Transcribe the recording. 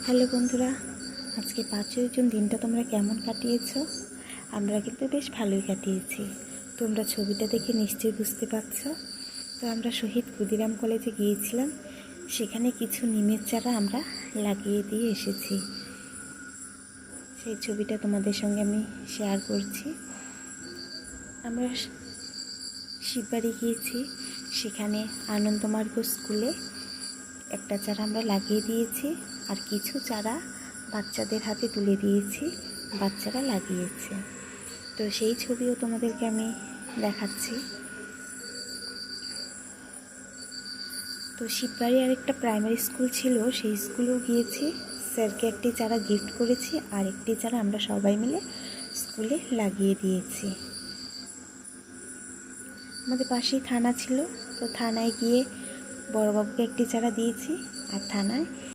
Hello বন্ধুরা, আজকে 5ই June দিনটা তোমরা কেমন কাটিয়েছো? আমরা কিন্তু বেশ ভালোই কাটিয়েছি। তোমরা ছবিটা দেখে নিশ্চয়ই বুঝতে পারছো। তো আমরা শহীদ ক্ষুদিরাম কলেজে গিয়েছিলাম, সেখানে কিছু নিমের চারা আমরা লাগিয়ে দিয়ে এসেছি। সেই ছবিটা তোমাদের সঙ্গে আমি শেয়ার করছি। আমরা শিববাড়ি গিয়েছি, সেখানে আনন্দমার্গ স্কুলে একটা চারা আমরা লাগিয়ে দিয়েছি, আর কিছু চারা বাচ্চাদের হাতে তুলে দিয়েছি, বাচ্চারা লাগিয়েছে। তো সেই ছবিও তোমাদেরকে আমি দেখাচ্ছি। তো শিববাড়ি আরেকটা প্রাইমারি স্কুল ছিল, সেই স্কুলেও গিয়েছি, স্যারকে একটি চারা গিফট করেছি, আর একটি চারা আমরা সবাই মিলে স্কুলে লাগিয়ে দিয়েছি। আমাদের পাশেই থানা ছিল, তো থানায় গিয়ে বড়বাবুকে একটি চারা দিয়েছি, আর থানায়